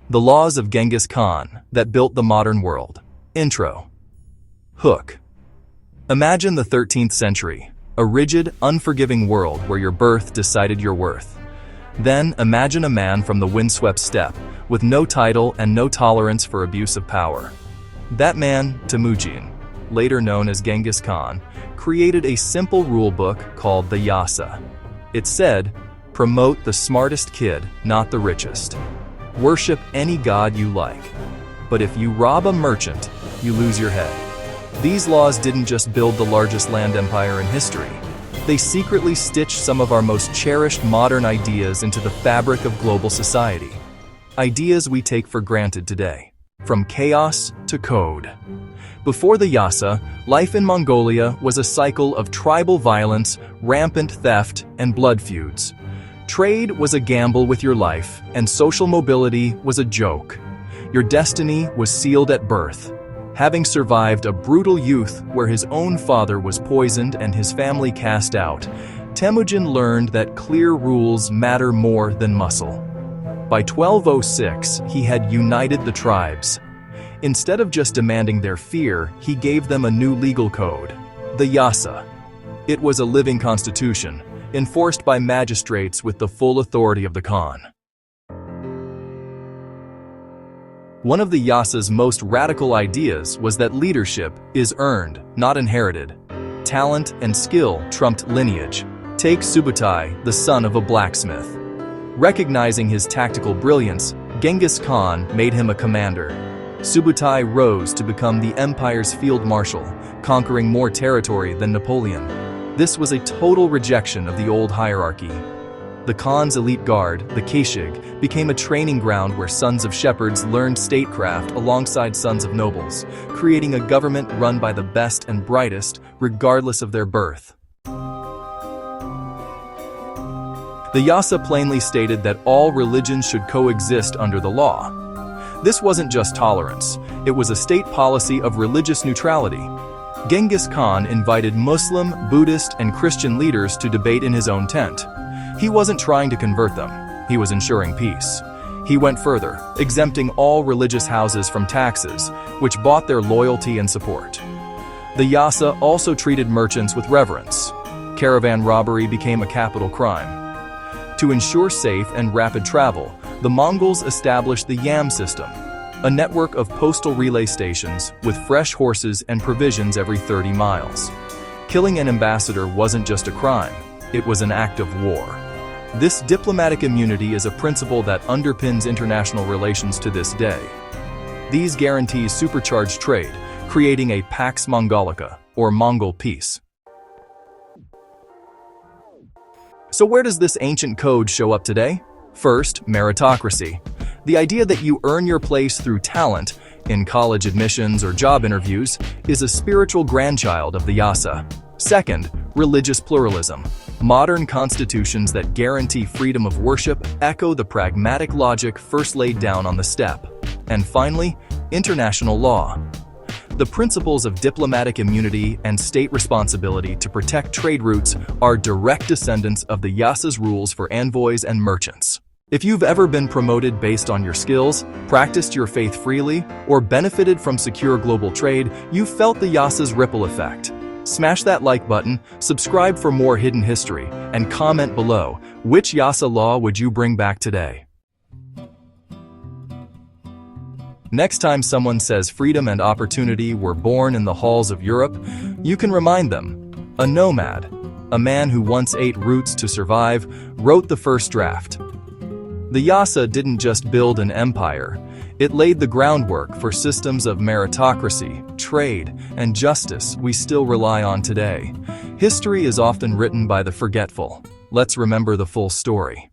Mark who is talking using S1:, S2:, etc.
S1: The laws of Genghis Khan that built the modern world. Intro. Hook. Imagine the 13th century, a rigid, unforgiving world where your birth decided your worth. Then imagine a man from the windswept steppe, with no title and no tolerance for abuse of power. That man, Temujin, later known as Genghis Khan, created a simple rule book called the Yasa. It said, promote the smartest kid, not the richest. Worship any god you like. But if you rob a merchant, you lose your head. These laws didn't just build the largest land empire in history. They secretly stitched some of our most cherished modern ideas into the fabric of global society. Ideas we take for granted today. From chaos to code. Before the Yasa, life in Mongolia was a cycle of tribal violence, rampant theft, and blood feuds. Trade was a gamble with your life, and social mobility was a joke. Your destiny was sealed at birth. Having survived a brutal youth where his own father was poisoned and his family cast out, Temujin learned that clear rules matter more than muscle. By 1206, he had united the tribes. Instead of just demanding their fear, he gave them a new legal code, the Yasa. It was a living constitution, enforced by magistrates with the full authority of the Khan. One of the Yasa's most radical ideas was that leadership is earned, not inherited. Talent and skill trumped lineage. Take Subutai, the son of a blacksmith. Recognizing his tactical brilliance, Genghis Khan made him a commander. Subutai rose to become the empire's field marshal, conquering more territory than Napoleon. This was a total rejection of the old hierarchy. The Khan's elite guard, the Kashig, became a training ground where sons of shepherds learned statecraft alongside sons of nobles, creating a government run by the best and brightest, regardless of their birth. The Yasa plainly stated that all religions should coexist under the law. This wasn't just tolerance, it was a state policy of religious neutrality. Genghis Khan invited Muslim, Buddhist, and Christian leaders to debate in his own tent. He wasn't trying to convert them, he was ensuring peace. He went further, exempting all religious houses from taxes, which bought their loyalty and support. The Yasa also treated merchants with reverence. Caravan robbery became a capital crime. To ensure safe and rapid travel, the Mongols established the Yam system, a network of postal relay stations with fresh horses and provisions every 30 miles. Killing an ambassador wasn't just a crime, it was an act of war. This diplomatic immunity is a principle that underpins international relations to this day. These guarantees supercharged trade, creating a Pax Mongolica, or Mongol peace. So where does this ancient code show up today? First, meritocracy. The idea that you earn your place through talent, in college admissions or job interviews, is a spiritual grandchild of the Yasa. Second, religious pluralism. Modern constitutions that guarantee freedom of worship echo the pragmatic logic first laid down on the steppe. And finally, international law. The principles of diplomatic immunity and state responsibility to protect trade routes are direct descendants of the Yasa's rules for envoys and merchants. If you've ever been promoted based on your skills, practiced your faith freely, or benefited from secure global trade, you've felt the Yasa's ripple effect. Smash that like button, subscribe for more hidden history, and comment below, which Yasa law would you bring back today? Next time someone says freedom and opportunity were born in the halls of Europe, you can remind them, a nomad, a man who once ate roots to survive, wrote the first draft. The Yasa didn't just build an empire, it laid the groundwork for systems of meritocracy, trade, and justice we still rely on today. History is often written by the forgetful. Let's remember the full story.